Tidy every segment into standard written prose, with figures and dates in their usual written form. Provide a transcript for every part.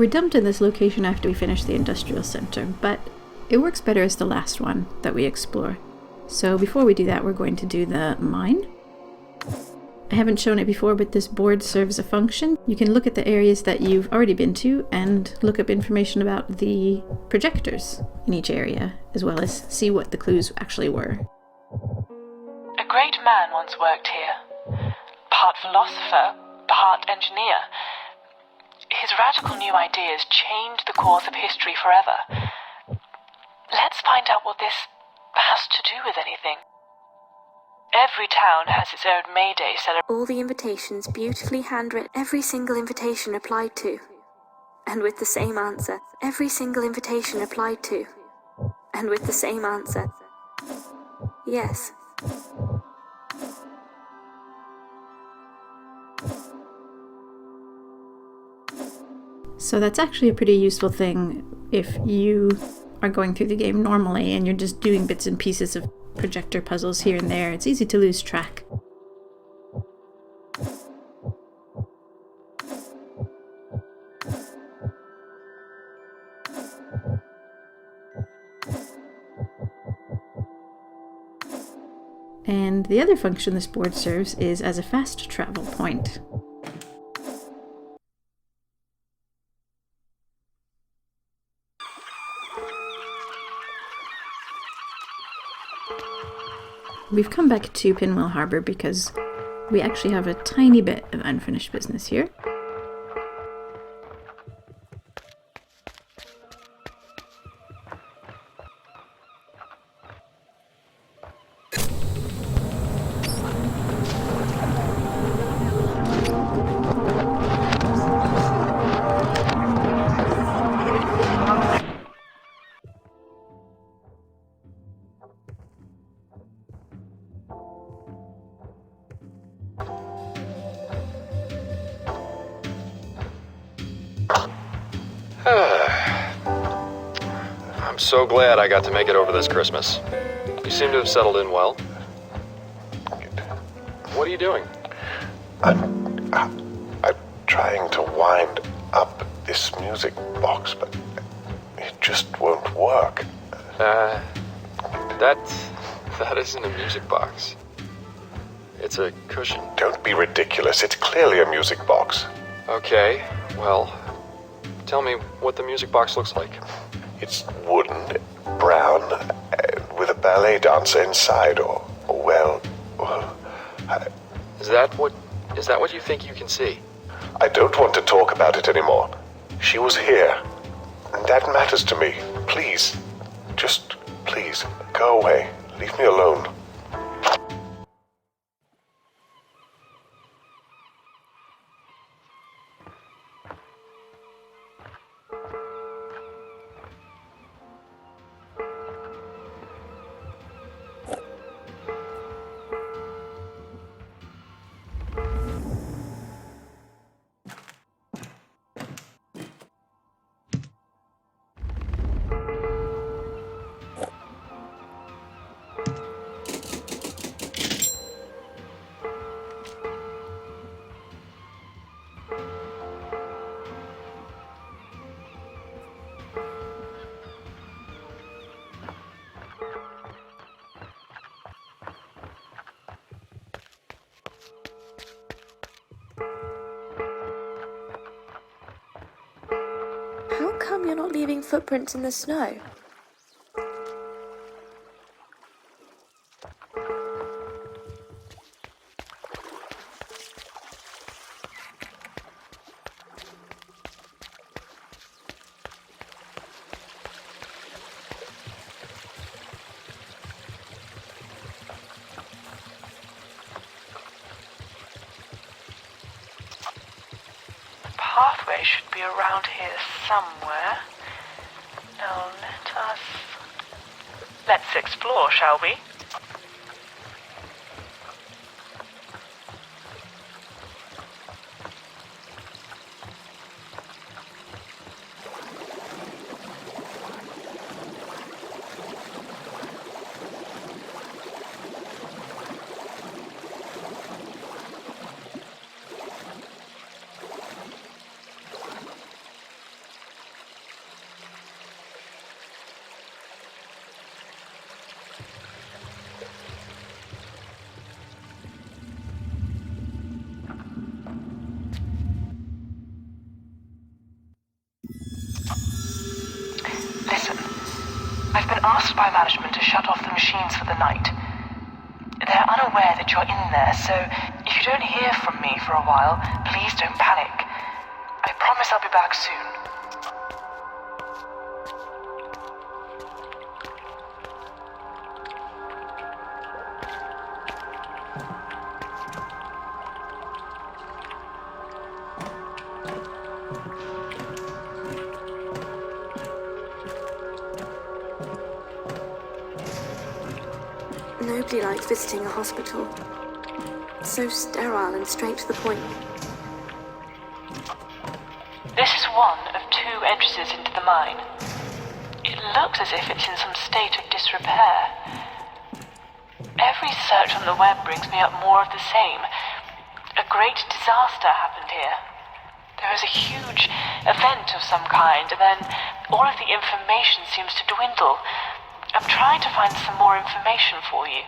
We're dumped in this location after we finish the industrial center, but it works better as the last one that we explore. So before we do that, we're going to do the mine. I haven't shown it before, but this board serves a function. You can look at the areas that you've already been to and look up information about the projectors in each area, as well as see what the clues actually were. A great man once worked here. Part philosopher, part engineer. His radical new ideas changed the course of history forever. Let's find out what this has to do with anything. Every town has its own May Day celebration. All the invitations beautifully handwritten, every single invitation applied to. And with the same answer. Every single invitation applied to. And with the same answer. Yes. So that's actually a pretty useful thing if you are going through the game normally and you're just doing bits and pieces of projector puzzles here and there. It's easy to lose track. And the other function this board serves is as a fast travel point. We've come back to Pinwheel Harbor because we actually have a tiny bit of unfinished business here. I'm so glad I got to make it over this Christmas. You seem to have settled in well. What are you doing? I'm trying to wind up this music box, but it just won't work. That isn't a music box. It's a cushion. Don't be ridiculous. It's clearly a music box. Okay, well, tell me what the music box looks like. It's wooden, brown, with a ballet dancer inside, Is that what you think you can see? I don't want to talk about it anymore. She was here, and that matters to me. Please, just please, go away. Leave me alone. How come you're not leaving footprints in the snow? Pathway should be around here somewhere. Now let's explore, shall we? asked by management to shut off the machines for the night. They're unaware that you're in there, so if you don't hear from me for a while, please don't panic. I promise I'll be back soon. Nobody likes visiting a hospital. So sterile and straight to the point. This is one of 2 entrances into the mine. It looks as if it's in some state of disrepair. Every search on the web brings me up more of the same. A great disaster happened here. There was a huge event of some kind, and then all of the information seems to dwindle. I'm trying to find some more information for you.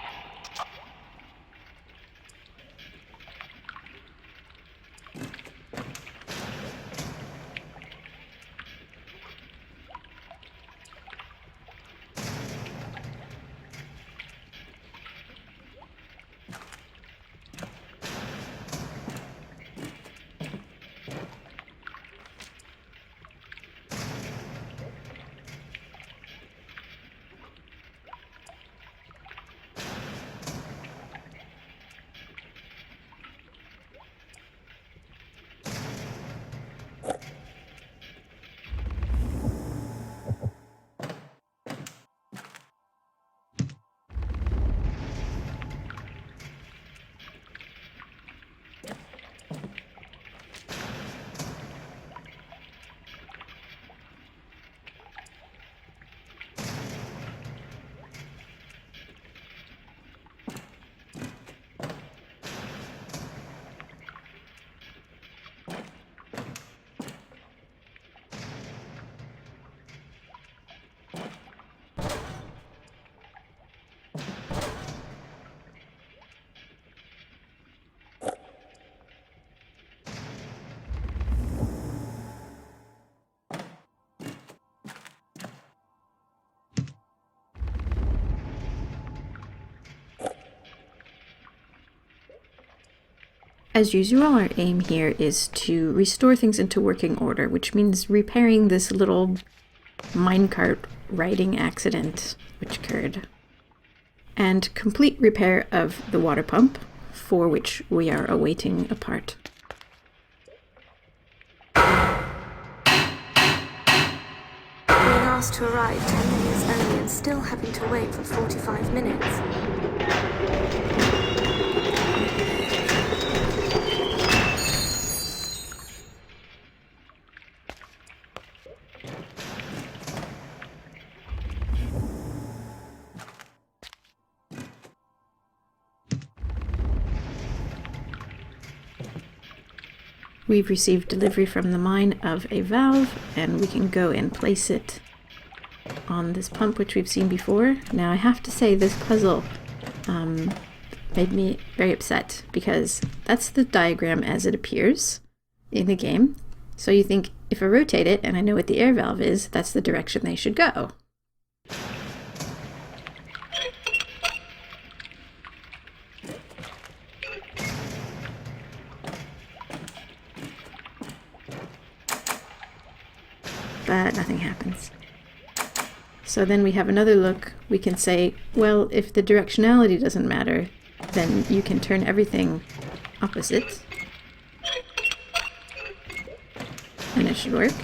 As usual, our aim here is to restore things into working order, which means repairing this little minecart riding accident which occurred, and complete repair of the water pump, for which we are awaiting a part. Being asked to arrive 10 minutes early and still having to wait for 45 minutes. We've received delivery from the mine of a valve, and we can go and place it on this pump, which we've seen before. Now, I have to say this puzzle made me very upset, because that's the diagram as it appears in the game. So you think, if I rotate it and I know what the air valve is, that's the direction they should go. But nothing happens. So then we have another look. We can say, well, if the directionality doesn't matter, then you can turn everything opposite. And it should work.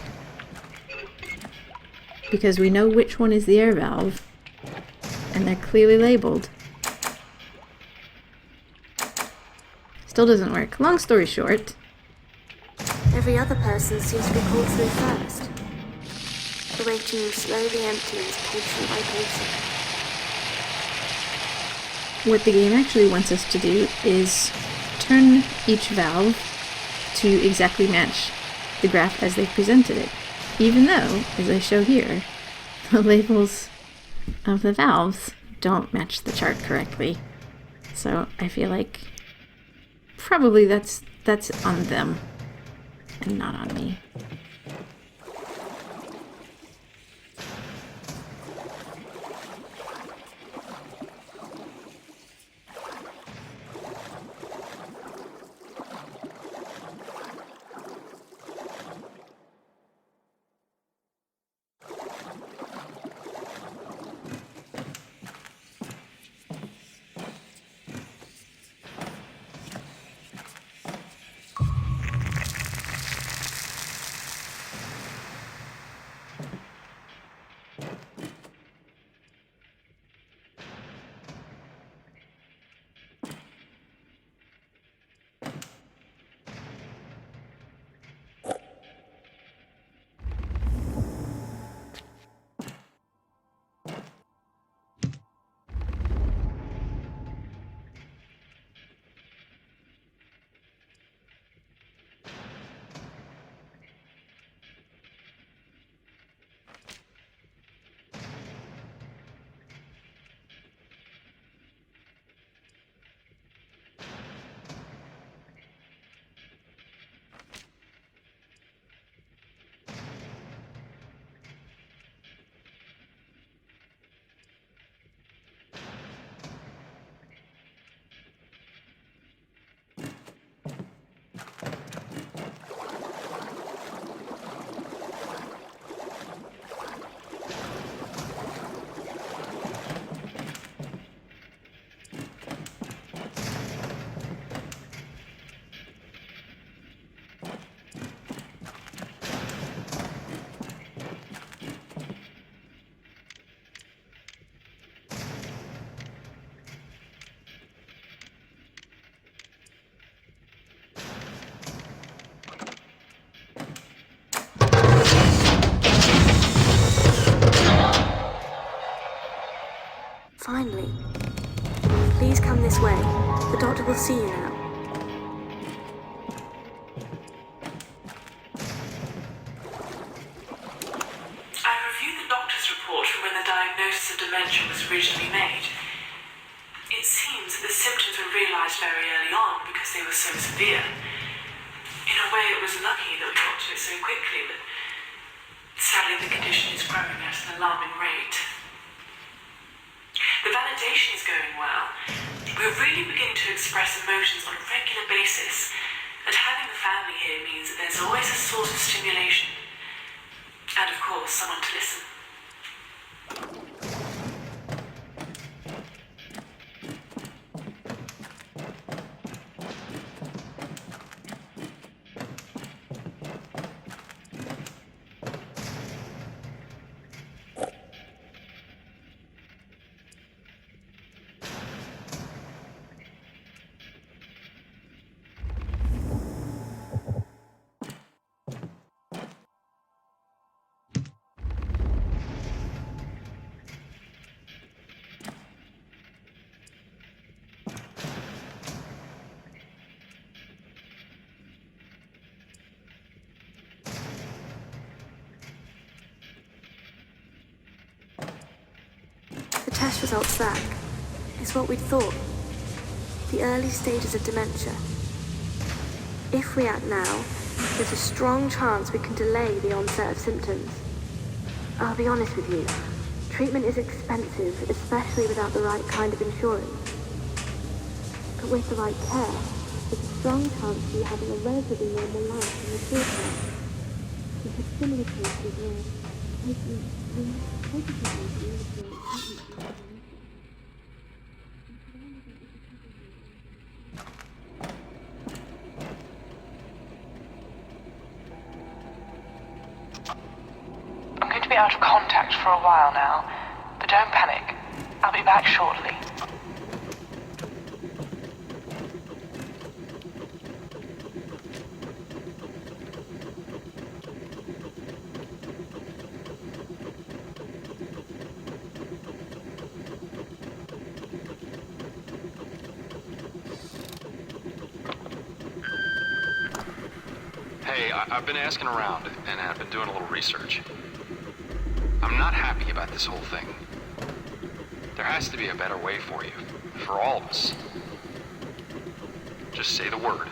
Because we know which one is the air valve, and they're clearly labeled. Still doesn't work. Long story short, Every other person seems to be pulled through first. The waiting room slowly empties, patient by patient. what the game actually wants us to do is turn each valve to exactly match the graph as they presented it. Even though, as I show here, the labels of the valves don't match the chart correctly. So I feel like probably that's on them and not on me. see you now. I reviewed the doctor's report from when the diagnosis of dementia was originally made. It seems that the symptoms were realised very early on because they were so severe. In a way, it was lucky that we got to it so quickly, but sadly the condition is growing at an alarming rate. The validation is going well. We're really beginning to express emotions on a regular basis, and having the family here means that there's always a source of stimulation. And of course, someone to listen. The test results back. It's what we'd thought. The early stages of dementia. If we act now, there's a strong chance we can delay the onset of symptoms. I'll be honest with you. Treatment is expensive, especially without the right kind of insurance. But with the right care, there's a strong chance of you having a relatively normal life in the short term. We've had similar cases where patients I'm going to be out of contact for a while now, but don't panic. I'll be back shortly. Hey, I've been asking around, and I've been doing a little research. I'm not happy about this whole thing. There has to be a better way for you, for all of us. Just say the word.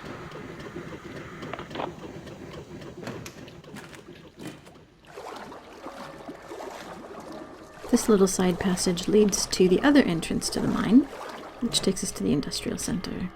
This little side passage leads to the other entrance to the mine, which takes us to the industrial center.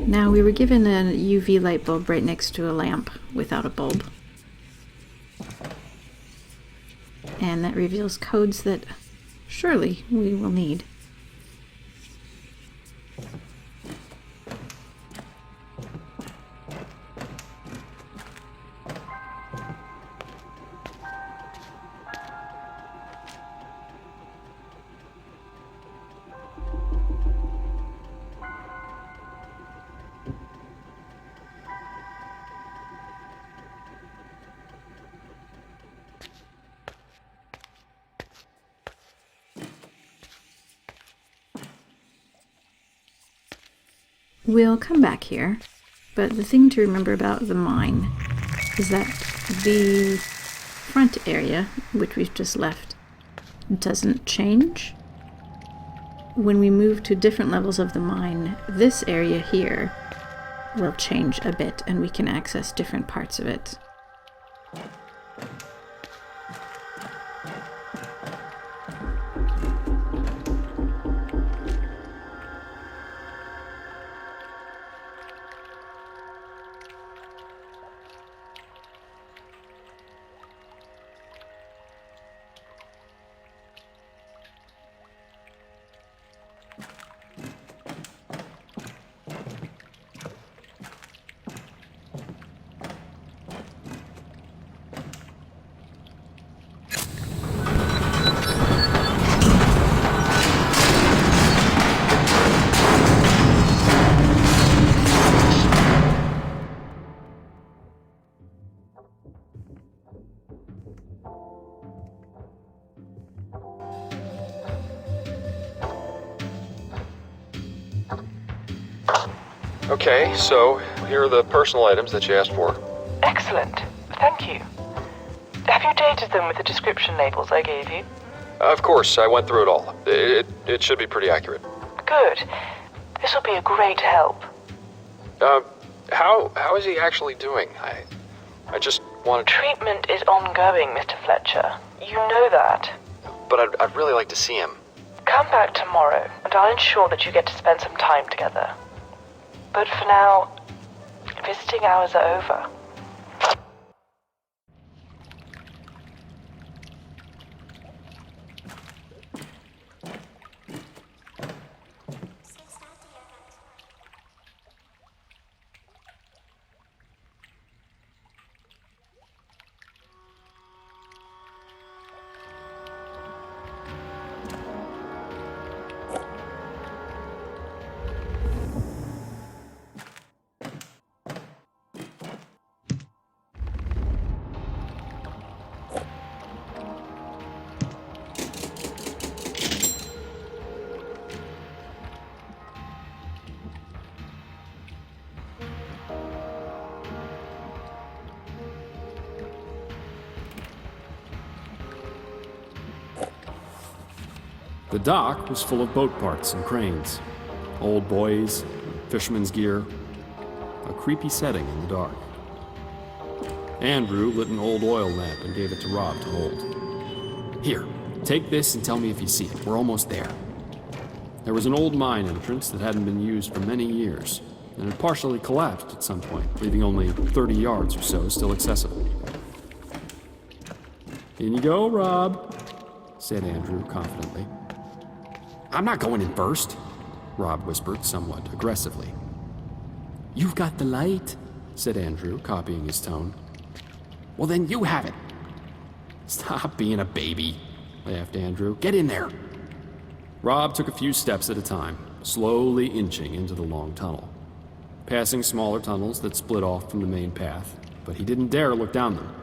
Now, we were given a UV light bulb right next to a lamp without a bulb. And that reveals codes that surely we will need. We'll come back here, but the thing to remember about the mine is that the front area, which we've just left, doesn't change. When we move to different levels of the mine, this area here will change a bit and we can access different parts of it. Okay, so here are the personal items that you asked for. Excellent. Thank you. Have you dated them with the description labels I gave you? Of course, I went through it all. It should be pretty accurate. Good. This will be a great help. How is he actually doing? I just wanted... Treatment is ongoing, Mr. Fletcher. You know that. But I'd really like to see him. Come back tomorrow, and I'll ensure that you get to spend some time together. But for now, visiting hours are over. The dock was full of boat parts and cranes, old buoys, fisherman's gear, a creepy setting in the dark. Andrew lit an old oil lamp and gave it to Rob to hold. Here, take this and tell me if you see it. We're almost there. There was an old mine entrance that hadn't been used for many years, and had partially collapsed at some point, leaving only 30 yards or so still accessible. In you go, Rob, said Andrew confidently. I'm not going in first, Rob whispered somewhat aggressively. You've got the light, said Andrew, copying his tone. Well, then you have it. Stop being a baby, laughed Andrew. Get in there. Rob took a few steps at a time, slowly inching into the long tunnel, passing smaller tunnels that split off from the main path, but he didn't dare look down them.